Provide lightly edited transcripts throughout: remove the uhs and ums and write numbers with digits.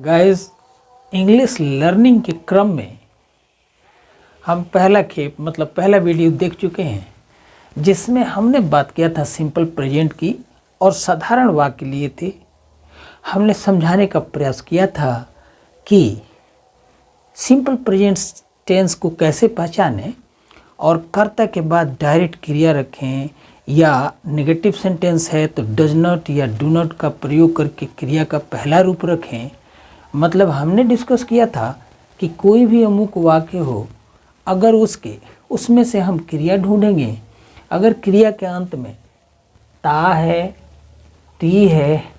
Guys, English learning के क्रम में हम पहला वीडियो देख चुके हैं जिसमें हमने बात किया था सिंपल प्रेजेंट की और साधारण वाक्य लिए थे। हमने समझाने का प्रयास किया था कि सिंपल प्रेजेंट टेंस को कैसे पहचानें और कर्ता के बाद डायरेक्ट क्रिया रखें, या नेगेटिव सेंटेंस है तो डज नॉट या डू नॉट का प्रयोग करके क्रिया का पहला रूप रखें। मतलब हमने डिस्कस किया था कि कोई भी अमुक वाक्य हो, अगर उसमें से हम क्रिया ढूंढेंगे, अगर क्रिया के अंत में ता है, ती है,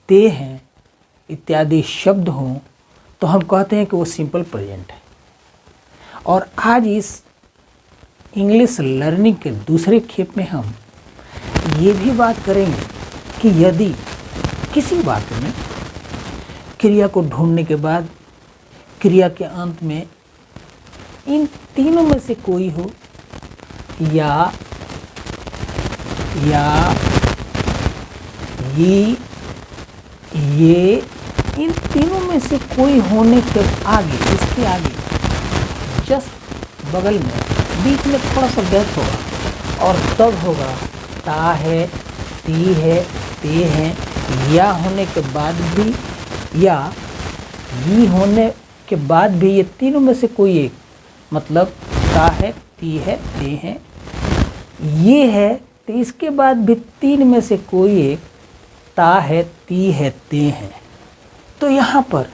ते हैं इत्यादि शब्द हों तो हम कहते हैं कि वो सिंपल प्रेजेंट है। और आज इस इंग्लिश लर्निंग के दूसरे खेप में हम ये भी बात करेंगे कि यदि किसी वाक्य में क्रिया को ढूंढने के बाद क्रिया के अंत में इन तीनों में से कोई हो, या ये इन तीनों में से कोई होने के आगे, इसके आगे जस्ट बगल में बीच में थोड़ा सा गैप होगा और तब होगा ता है, ती है, ते हैं, या होने के बाद भी, या ये होने के बाद भी ये तीनों में से कोई एक, मतलब ता है, ती है, ते हैं, ये है तो इसके बाद भी तीन में से कोई एक ता है, ती है, ते हैं। तो यहाँ पर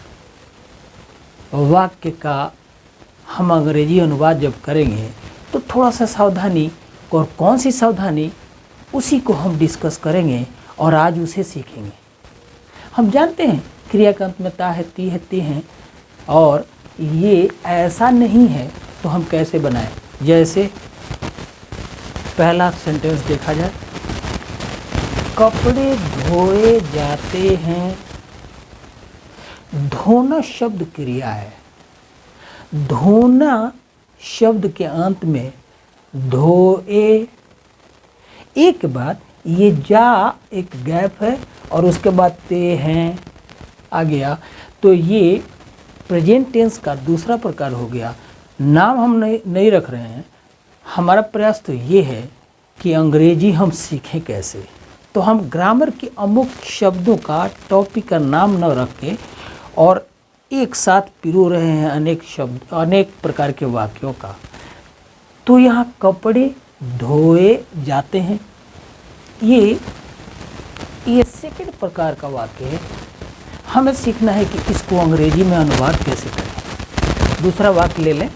वाक्य का हम अंग्रेजी अनुवाद जब करेंगे तो थोड़ा सा सावधानी, और कौन सी सावधानी उसी को हम डिस्कस करेंगे और आज उसे सीखेंगे। हम जानते हैं क्रिया के अंत में ता है, ती है, ते हैं, और ये ऐसा नहीं है तो हम कैसे बनाएं। जैसे पहला सेंटेंस देखा जाए, कपड़े धोए जाते हैं। धोना शब्द क्रिया है। धोना शब्द के अंत में धोए एक के बाद ये जा एक गैप है और उसके बाद ते हैं आ गया, तो ये प्रेजेंट टेंस का दूसरा प्रकार हो गया। नाम हम नहीं रख रहे हैं, हमारा प्रयास तो ये है कि अंग्रेजी हम सीखें कैसे। तो हम ग्रामर के अमुक शब्दों का, टॉपिक का नाम न रख के और एक साथ पिरो रहे हैं अनेक शब्द, अनेक प्रकार के वाक्यों का। तो यहाँ कपड़े धोए जाते हैं, ये सेकंड प्रकार का वाक्य है। हमें सीखना है कि इसको अंग्रेजी में अनुवाद कैसे करें। दूसरा वाक्य ले लें,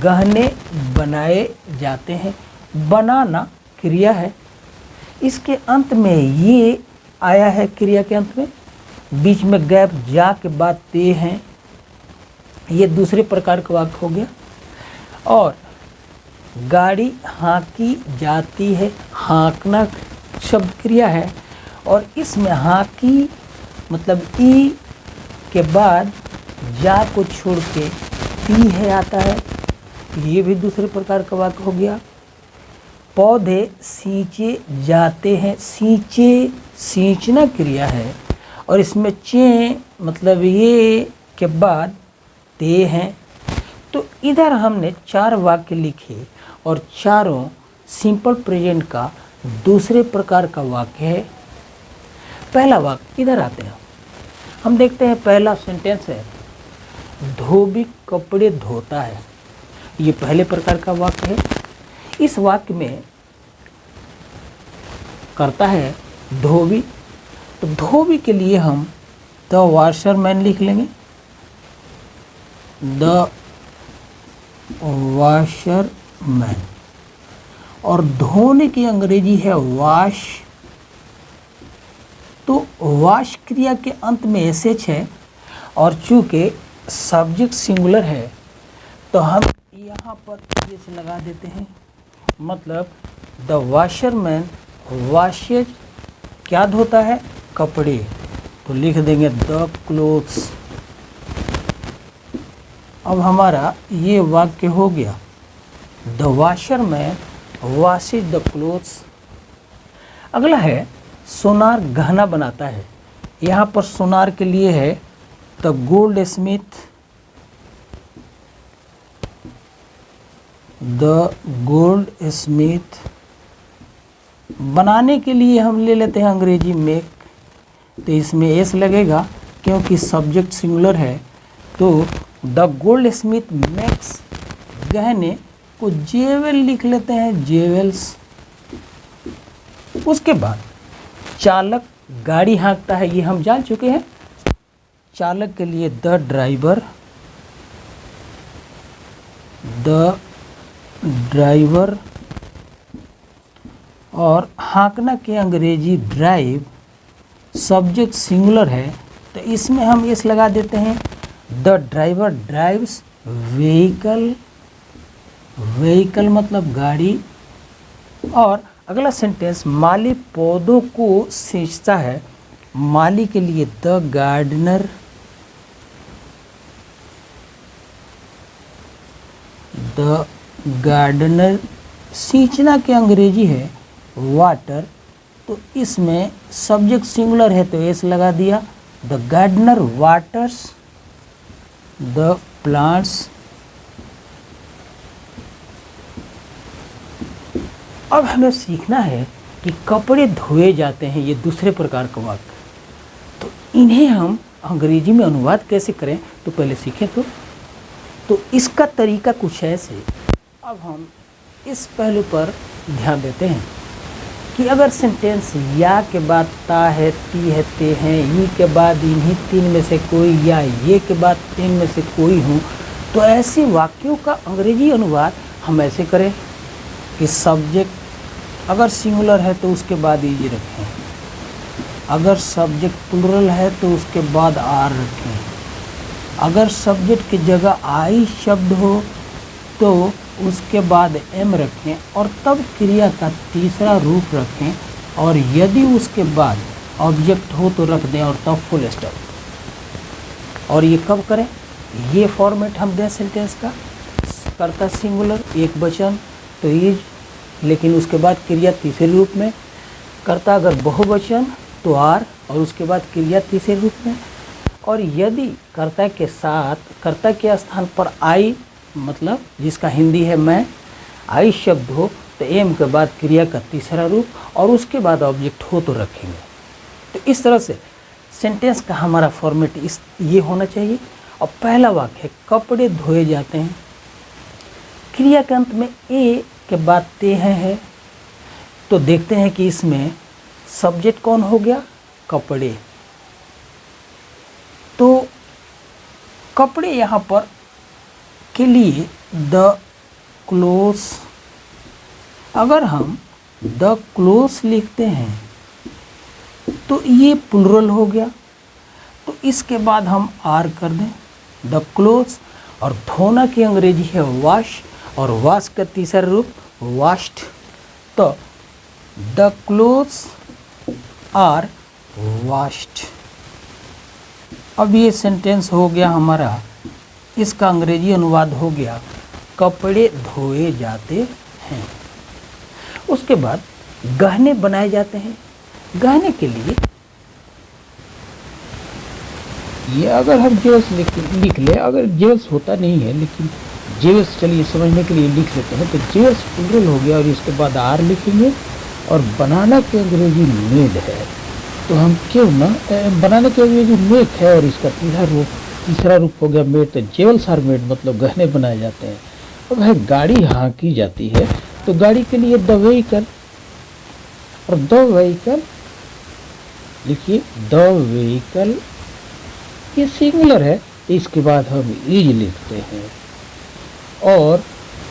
गहने बनाए जाते हैं। बनाना क्रिया है, इसके अंत में ये आया है, क्रिया के अंत में बीच में गैप जा के बाद ते हैं, ये दूसरे प्रकार का वाक्य हो गया। और गाड़ी हाँकी जाती है। हाँकना शब्द क्रिया है और इसमें हाँकी मतलब ई के बाद जा को छोड़ के ती है आता है, ये भी दूसरे प्रकार का वाक्य हो गया। पौधे सींचे जाते हैं। सींचे, सींचना क्रिया है और इसमें चे मतलब ये के बाद ते हैं। तो इधर हमने 4 वाक्य लिखे और चारों सिंपल प्रेजेंट का दूसरे प्रकार का वाक्य है। पहला वाक्य इधर आते हैं, हम देखते हैं पहला सेंटेंस है, धोबी कपड़े धोता है। ये पहले प्रकार का वाक्य है। इस वाक्य में करता है धोबी, तो धोबी के लिए हम द वॉशरमैन लिख लेंगे। द वॉशरमैन, और धोने की अंग्रेजी है वॉश। तो वॉश क्रिया के अंत में एसएच है और चूँकि सब्जेक्ट सिंगुलर है तो हम यहाँ पर ये से लगा देते हैं। मतलब द वॉशरमैन वॉशेज क्या धोता है, कपड़े, तो लिख देंगे द क्लोथ्स। अब हमारा ये वाक्य हो गया, the washerman washes the clothes. अगला है, सोनार गहना बनाता है। यहाँ पर सोनार के लिए है the gold Smith, the gold Smith. बनाने के लिए हम ले लेते हैं अंग्रेजी मेक, तो इसमें एस लगेगा क्योंकि सब्जेक्ट सिंगुलर है। तो द गोल्ड स्मिथ मेक्स, गहने को जेवल लिख लेते हैं, जेवल्स। उसके बाद चालक गाड़ी हाँकता है, ये हम जान चुके हैं। चालक के लिए द ड्राइवर, द ड्राइवर। और हाँकना के अंग्रेजी ड्राइव, सब्जेक्ट सिंगुलर है तो इसमें हम एस लगा देते हैं। The driver drives vehicle, vehicle मतलब गाड़ी। और अगला सेंटेंस, माली पौधों को सींचता है, माली के लिए द गार्डनर, द गार्डनर। सींचना के अंग्रेजी है वाटर, तो इसमें सब्जेक्ट सिंगुलर है तो एस लगा दिया। The gardener waters the plants. अब हमें सीखना है कि कपड़े धोए जाते हैं, ये दूसरे प्रकार का वाक्य, तो इन्हें हम अंग्रेजी में अनुवाद कैसे करें, तो पहले सीखें। तो इसका तरीका कुछ ऐसे। अब हम इस पहलू पर ध्यान देते हैं कि अगर सेंटेंस या के बाद ता है, ती है, ते हैं, ई के बाद इन्हीं तीन में से कोई या ये के बाद तीन में से कोई हो, तो ऐसे वाक्यों का अंग्रेजी अनुवाद हम ऐसे करें कि सब्जेक्ट अगर सिंगुलर है तो उसके बाद ई रखें, अगर सब्जेक्ट प्लुरल है तो उसके बाद आर रखें, अगर सब्जेक्ट की जगह आई शब्द हो तो उसके बाद एम रखें और तब क्रिया का तीसरा रूप रखें, और यदि उसके बाद ऑब्जेक्ट हो तो रख दें और तब फुल स्टॉप। और ये कब करें, ये फॉर्मेट हम दें सेंटेंस का। कर्ता सिंगुलर एक वचन तो इज, लेकिन उसके बाद क्रिया तीसरे रूप में। कर्ता अगर बहुवचन तो आर और उसके बाद क्रिया तीसरे रूप में। और यदि कर्ता के साथ कर्ता के स्थान पर आई, मतलब जिसका हिंदी है मैं, आई शब्द हो तो एम के बाद क्रिया का तीसरा रूप और उसके बाद ऑब्जेक्ट हो तो रखेंगे। तो इस तरह से सेंटेंस का हमारा फॉर्मेट ये होना चाहिए। और पहला वाक्य है कपड़े धोए जाते हैं, क्रिया के अंत में ए के बाद ते है। तो देखते हैं कि इसमें सब्जेक्ट कौन हो गया, कपड़े। तो कपड़े यहाँ पर के लिए द क्लोथ्स, अगर हम द क्लोथ्स लिखते हैं तो ये प्लुरल हो गया, तो इसके बाद हम आर कर दें द क्लोथ्स। और धोना की अंग्रेजी है वॉश और वॉश का तीसरा रूप वॉश्ड, तो द क्लोथ्स आर वॉश्ड। अब ये सेंटेंस हो गया हमारा, इसका अंग्रेजी अनुवाद हो गया कपड़े धोए जाते हैं। उसके बाद गहने बनाए जाते हैं। गहने के लिए ये अगर हम जेवल्स लिख ले, अगर जेवल्स होता नहीं है लेकिन जेवल्स चलिए समझने के लिए लिख लेते हैं, तो जेवल्स प्लुरल हो गया और इसके बाद आर लिखेंगे। और बनाना के अंग्रेजी मेड है, तो हम क्यों ना बनाने के अंग्रेजी मेक है और इसका तीसरा रूप हो गया मेड, तो जेवल्स आर मेड मतलब गहने बनाए जाते हैं। अब है गाड़ी हाँकी जाती है, तो गाड़ी के लिए द व्हीकल, और द व्हीकल लिखिए द व्हीकल, ये सिंगुलर है, इसके बाद हम इज लिखते हैं। और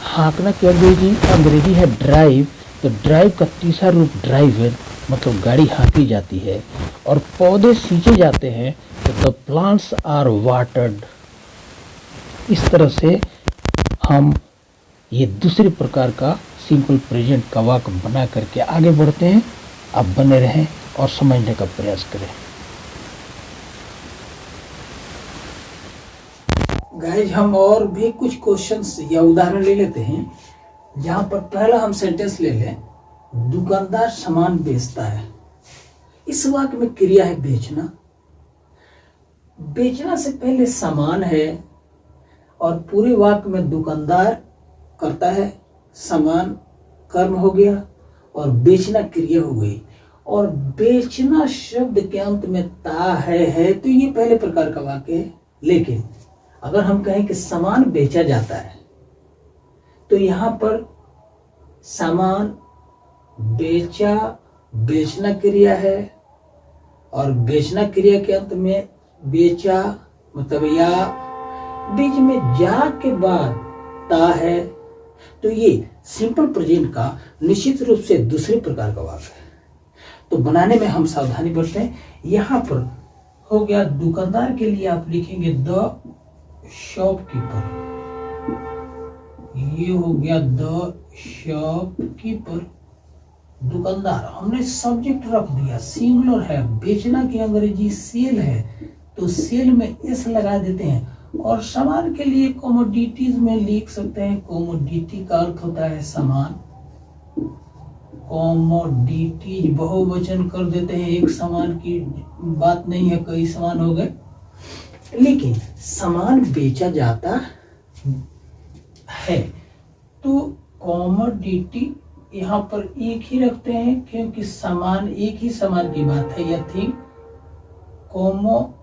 हाँकना की अंग्रेजी है ड्राइव, तो ड्राइव का तीसरा रूप ड्राइवर मतलब गाड़ी हाँकी जाती है। और पौधे सींचे जाते हैं तो द प्लांट्स आर वाटर्ड। इस तरह से हम ये दूसरे प्रकार का सिंपल प्रेजेंट का वाक्य बना करके आगे बढ़ते हैं। आप बने रहें और समझने का प्रयास करें। गाइस, हम और भी कुछ क्वेश्चंस या उदाहरण ले लेते हैं। जहाँ पर पहला हम सेंटेंस ले लें, दुकानदार सामान बेचता है। इस वाक्य में क्रिया है बेचना। बेचना से पहले सामान है और पूरे वाक्य में दुकानदार करता है, सामान कर्म हो गया और बेचना क्रिया हो गई, और बेचना शब्द के अंत में ता है तो ये पहले प्रकार का वाक्य है। लेकिन अगर हम कहें कि सामान बेचा जाता है तो यहाँ पर सामान बेचा बेचना क्रिया है, और बेचना क्रिया के अंत में बेचा मतलब या बीच में जा के बाद ता है, तो ये सिंपल प्रेजेंट का निश्चित रूप से दूसरे प्रकार का वाक्य है। तो बनाने में हम सावधानी बरतें हैं। यहाँ पर हो गया दुकानदार के लिए आप लिखेंगे द शॉपकीपर, ये हो गया द शॉपकीपर, दुकानदार। हमने सब्जेक्ट रख दिया, सिंगुलर है, बेचना की अंग्रेजी सेल है तो सेल में एस लगा देते हैं, और सामान के लिए कमोडिटीज में लिख सकते हैं। कमोडिटी का अर्थ होता है सामान, कमोडिटीज बहुवचन कर देते हैं, एक सामान की बात नहीं है, कई सामान हो गए। लेकिन सामान बेचा जाता है तो कमोडिटी यहाँ पर एक ही रखते हैं क्योंकि सामान एक ही सामान की बात है, यह थी कमोडिटी।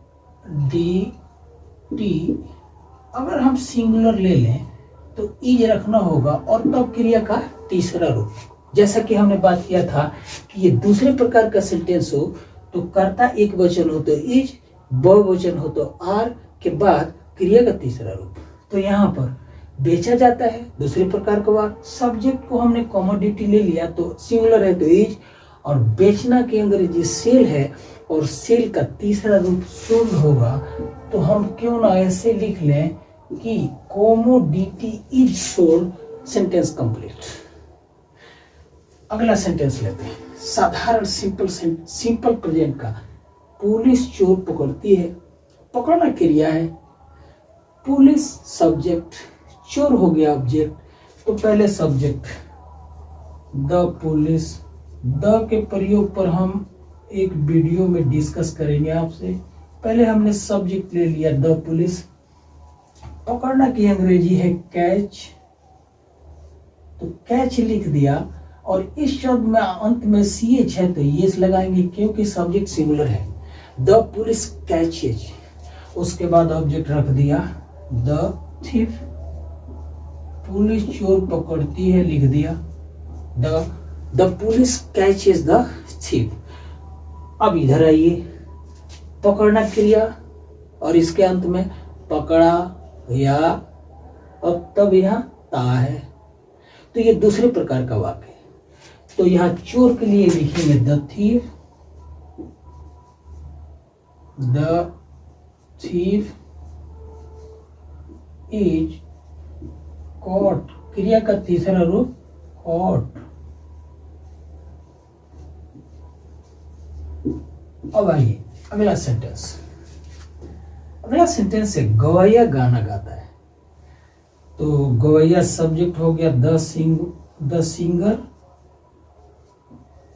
अगर हम सिंगुलर ले लें तो इज रखना होगा और तब क्रिया का तीसरा रूप, जैसा कि हमने बात किया था कि ये दूसरे प्रकार का सेंटेंस हो तो कर्ता एक वचन हो तो इज, बहुवचन हो तो आर के बाद क्रिया का तीसरा रूप। तो यहाँ पर बेचा जाता है दूसरे प्रकार का वाक्य, सब्जेक्ट को हमने कमोडिटी ले लिया तो सिंगुलर है तो इज, और बेचना की अंग्रेजी सेल है और सेल का तीसरा रूप सोल्ड होगा, तो हम क्यों ना ऐसे लिख लें कि commodity is sold, sentence complete. अगला सेंटेंस लेते हैं, साधारण सिंपल प्रेजेंट का। पुलिस चोर पकड़ती है, पकड़ना क्रिया है, पुलिस सब्जेक्ट, चोर हो गया ऑब्जेक्ट, तो पहले सब्जेक्ट द पुलिस। द के प्रयोग पर हम एक वीडियो में डिस्कस करेंगे आपसे। पहले हमने सब्जेक्ट ले लिया द पुलिस, पकड़ना की अंग्रेजी है कैच, तो कैच लिख दिया, और इस शब्द में अंत में ch है तो यस लगाएंगे क्योंकि सब्जेक्ट सिंगुलर है। द पुलिस कैचेज, उसके बाद ऑब्जेक्ट रख दिया द थीफ, पुलिस चोर पकड़ती है लिख दिया the police catches the thief. अब इधर आइए, पकड़ना क्रिया और इसके अंत में पकड़ा या, अब तब यहाँ ता है, तो ये दूसरे प्रकार का वाक्य है। तो यहाँ चोर के लिए लिखेंगे the thief, the thief is caught, क्रिया का तीसरा रूप कॉट। अब आइए अगला सेंटेंस। अगला सेंटेंस है गवैया गाना गाता है, तो गवैया सब्जेक्ट हो गया द सिंगर,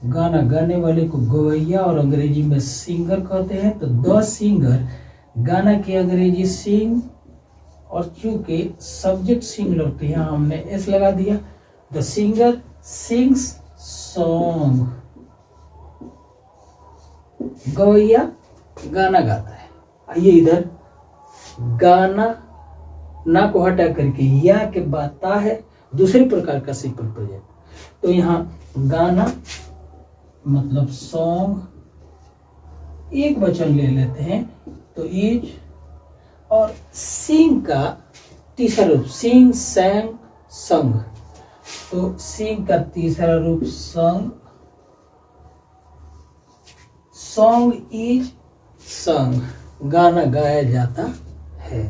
गाना गाने वाले को गवैया और अंग्रेजी में सिंगर कहते हैं, तो द सिंगर, गाना की अंग्रेजी सिंग, और चूंकि सब्जेक्ट सिंगुलर तो यहाँ हमने एस लगा दिया, द सिंगर सिंग्स सॉन्ग, गवैया गाना गाता है। आइए इधर, गाना ना को हटा करके या के बाद ता है, दूसरे प्रकार का सिंपल प्रेजेंट, तो यहाँ गाना मतलब सॉन्ग, एक वचन ले लेते हैं तो इज, और सिंग का तीसरा रूप सिंग सैंग संग, तो सिंग का तीसरा रूप संग, सॉन्ग इज संग, गाना गाया जाता है।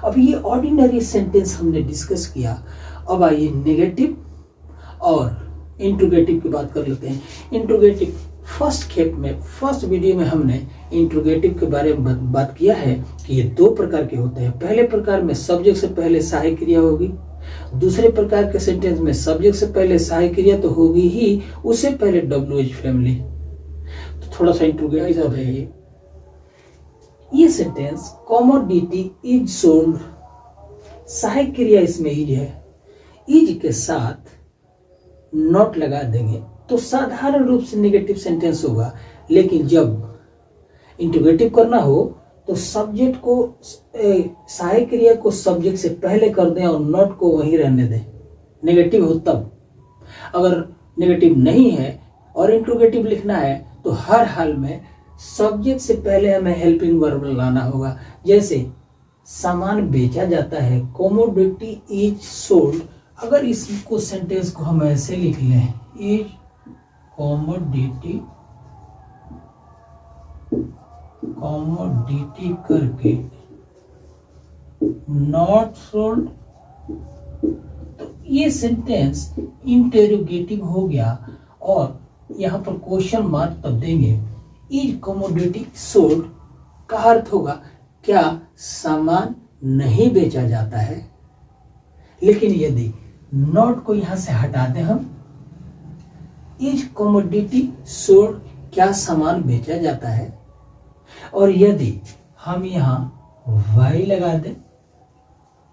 अब ये ऑर्डिनरी सेंटेंस हमने डिस्कस किया। अब आइए नेगेटिव और इंट्रोगेटिव की बात कर लेते हैं। इंट्रोगेटिव फर्स्ट वीडियो में हमने इंट्रोगेटिव के बारे में बात किया है कि ये दो प्रकार के होते हैं। पहले प्रकार में सब्जेक्ट से पहले सहायक क्रिया होगी, दूसरे प्रकार के सेंटेंस में सब्जेक्ट से पहले सहायक क्रिया तो होगी ही, उससे पहले WH फैमिली। तो थोड़ा सा इंट्रोगेटिव है ये, ये सेंटेंस कमोडिटी इज सोल्ड, सहायक क्रिया इसमें इज है, इज के साथ नॉट लगा देंगे तो साधारण रूप से नेगेटिव सेंटेंस होगा। लेकिन जब इंटीग्रेटिव करना हो तो सब्जेक्ट को सहायक क्रिया को सब्जेक्ट से पहले कर दें और नॉट को वहीं रहने दें, नेगेटिव हो तब। अगर नेगेटिव नहीं है और इंट्रोगेटिव लिखना है तो हर हाल में सब्जेक्ट से पहले हमें हेल्पिंग वर्ब लाना होगा। जैसे सामान बेचा जाता है, कमोडिटी इज सोल्ड। अगर इसको सेंटेंस को हम ऐसे लिख लें, इज कमोडिटी करके नॉट सोल्ड, तो ये सेंटेंस इंटेरोगेटिव हो गया और यहां पर क्वेश्चन मार्क तब देंगे। इज कमोडिटी सोल्ड का अर्थ होगा क्या सामान नहीं बेचा जाता है। लेकिन यदि नॉट को यहां से हटा दें हम, इज कमोडिटी सोल्ड क्या सामान बेचा जाता है, और यदि हम यहां वाई लगा दें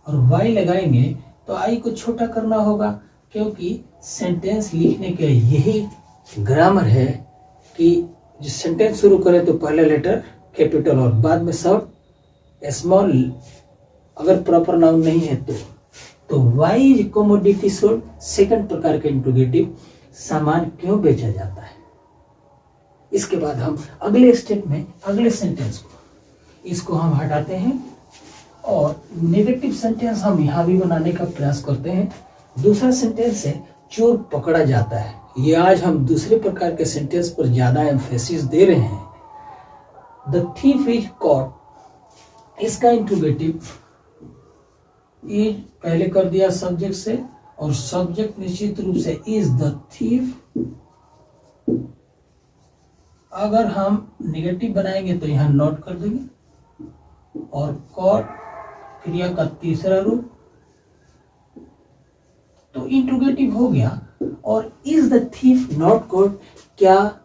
और वाई लगाएंगे तो आई को छोटा करना होगा, क्योंकि सेंटेंस लिखने के यही ग्रामर है कि जो सेंटेंस शुरू करें तो पहले लेटर कैपिटल और बाद में सब स्मॉल, अगर प्रॉपर नाउन नहीं है तो why is commodity sold second प्रकार का इंट्रोगेटिव, सामान क्यों बेचा जाता है। इसके बाद हम अगले स्टेप में अगले सेंटेंस को इसको हम हटाते हैं और नेगेटिव सेंटेंस हम यहां भी बनाने का प्रयास करते हैं। दूसरा सेंटेंस है चोर पकड़ा जाता है। ये आज हम दूसरे प्रकार के सेंटेंस पर ज्यादा एम्फेसिस दे रहे हैं। द थीफ इज कॉट, इसका इंट्रोगेटिव इज पहले कर दिया सब्जेक्ट से और सब्जेक्ट निश्चित रूप से इज द थीफ। अगर हम नेगेटिव बनाएंगे तो यहां नॉट कर देंगे और कॉट क्रिया का तीसरा रूप, तो इंट्रोगेटिव हो गया। और is the thief not caught, क्या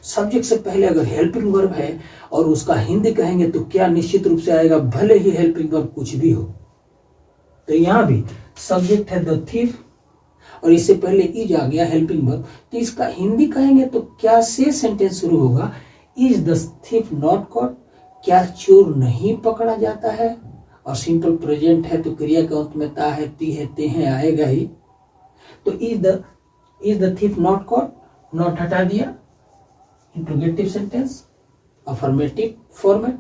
सब्जेक्ट से पहले अगर हेल्पिंग वर्ब है और उसका हिंदी कहेंगे तो क्या निश्चित रूप से आएगा, भले ही हेल्पिंग वर्ब कुछ भी हो। तो यहां भी सब्जेक्ट है द थीफ और इससे पहले इज आ गया हेल्पिंग वर्ब, तो इसका हिंदी कहेंगे तो क्या से सेंटेंस शुरू होगा, is the thief not caught, क्या चोर नहीं पकड़ा जाता है। और सिंपल प्रेजेंट है तो क्रिया के अंत में ता है, ती है, ते हैं आएगा ही। तो is the thief not caught, not हटा दिया, इंट्रोगेटिव सेंटेंस अफर्मेटिव फॉर्मेट।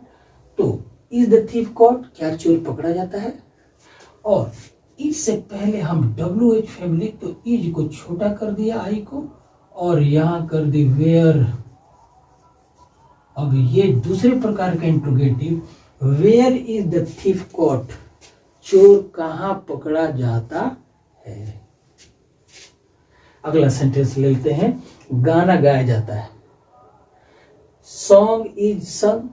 तो इज द थीफ कॉट, क्या चोर पकड़ा जाता है। और इससे पहले हम WH फैमिली, तो इज को छोटा कर दिया आई को और यहां कर दी वेयर। अब ये दूसरे प्रकार का interrogative, where is the thief caught, चोर कहां पकड़ा जाता है। अगला सेंटेंस ले लेते हैं, गाना गाया जाता है। सॉन्ग इज संग,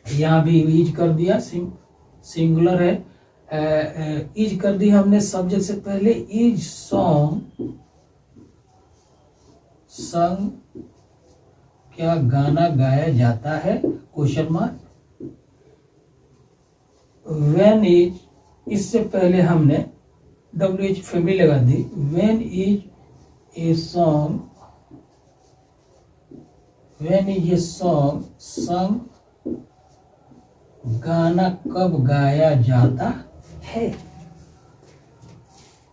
यहां भी इज कर दिया, सिंगुलर है, इज कर दी हमने सब्जेक्ट से पहले, इज सॉन्ग संग, क्या गाना गाया जाता है, क्वेश्चन मार्क। व्हेन इज, इससे पहले हमने WH फैमिली लगा दी, when is a song, when is a song sung, गाना कब गाया जाता है।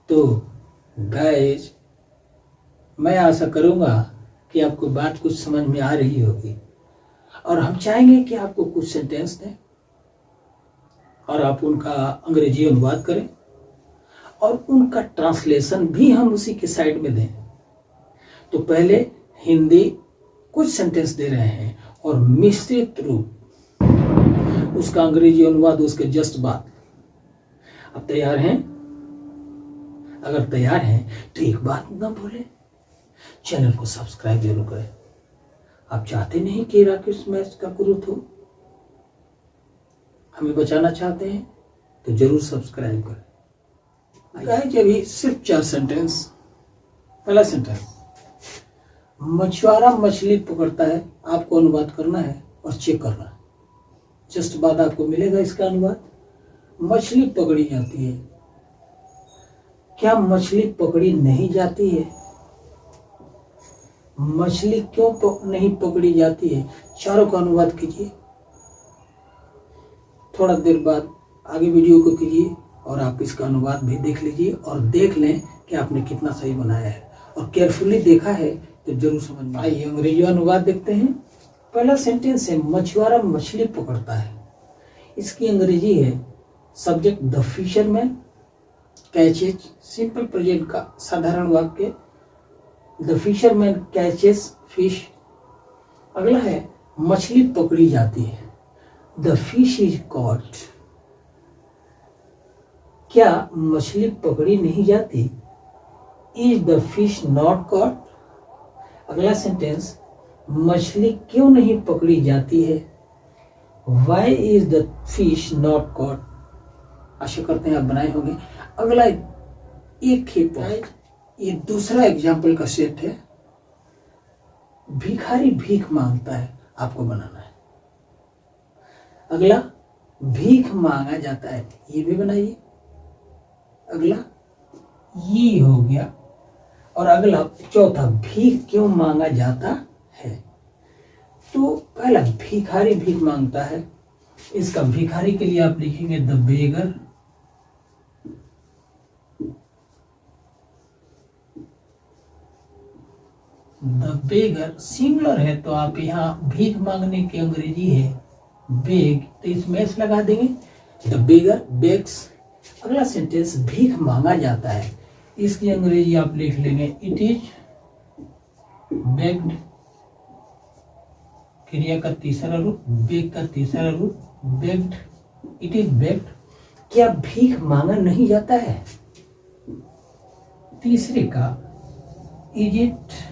तो गाइस, मैं आशा करूंगा कि आपको बात कुछ समझ में आ रही होगी और हम चाहेंगे कि आपको कुछ सेंटेंस दें और आप उनका अंग्रेजी अनुवाद करें और उनका ट्रांसलेशन भी हम उसी के साइड में दें। तो पहले हिंदी कुछ सेंटेंस दे रहे हैं और मिश्रित रूप उसका अंग्रेजी अनुवाद उसके जस्ट बाद। आप तैयार हैं? अगर तैयार हैं तो एक बात ना भूलें, चैनल को सब्सक्राइब जरूर करें। आप चाहते नहीं कि राकेश मैथ्स का ग्रोथ हो, हमें बचाना चाहते हैं तो जरूर सब्सक्राइब करें। गाइस, अभी सिर्फ 4 सेंटेंस। पहला सेंटेंस, मछुआरा मछली पकड़ता है, आपको अनुवाद करना है। और चेक करना। जस्ट बाद आपको मिलेगा इसका अनुवाद। मछली पकड़ी जाती है। क्या मछली पकड़ी नहीं जाती है? मछली क्यों नहीं पकड़ी जाती है? चारों का अनुवाद कीजिए। थोड़ा देर बाद आगे वीडियो को कीजिए और आप इसका अनुवाद भी देख लीजिए और देख लें कि आपने कितना सही बनाया है और केयरफुली देखा है तो जरूर समझ में। आइए अंग्रेजी अनुवाद देखते हैं। पहला सेंटेंस है मछुआरा मछली पकड़ता है। इसकी अंग्रेजी है subject the fisherman catches, simple present का साधारण वाक्य द फिशरमैन कैचेस फिश। अगला है मछली पकड़ी जाती है, द फिश इज कॉट। क्या मछली पकड़ी नहीं जाती? Is the fish not caught. अगला सेंटेंस मछली क्यों नहीं पकड़ी जाती है? Why is the fish not caught. आशा करते हैं आप बनाए होंगे। अगला एक ही पॉइंट, ये दूसरा एग्जाम्पल का सेट है। भिखारी भीख मांगता है, आपको बनाना है। अगला भीख मांगा जाता है, ये भी बनाइए। अगला ये हो गया और अगला चौथा भीख क्यों मांगा जाता है। तो पहला भिखारी भीख मांगता है, इसका भिखारी के लिए आप लिखेंगे the beggar. The beggar singular है तो आप यहाँ भीख मांगने की अंग्रेजी है बेग, तो इसमें एस लगा देंगे। The beggar bags. अगला सेंटेंस भीख मांगा जाता है, इसकी अंग्रेजी आप लिख लेंगे इट इज बेग्ड। क्रिया का तीसरा रूप, बेग का तीसरा रूप बेग्ड, इट इज बेग्ड। क्या भीख मांगा नहीं जाता है? तीसरे का इज इट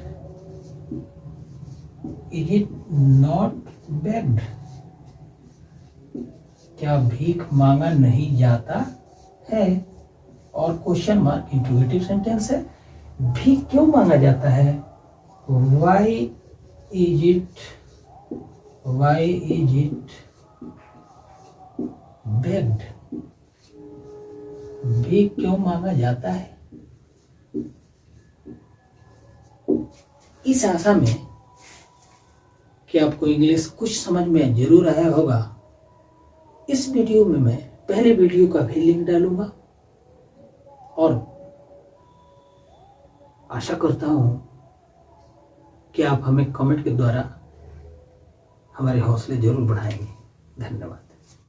नॉट बेग्ड। क्या भीख मांगा नहीं जाता है? और क्वेश्चन मार्क इंट्रोगेटिव सेंटेंस है। भीख क्यों मांगा जाता है? Why is it begged. भीख क्यों मांगा जाता है? इस आशा में कि आपको इंग्लिश कुछ समझ में जरूर आया होगा। इस वीडियो में मैं पहले वीडियो का भी लिंक डालूंगा और आशा करता हूं कि आप हमें कमेंट के द्वारा हमारे हौसले जरूर बढ़ाएंगे। धन्यवाद।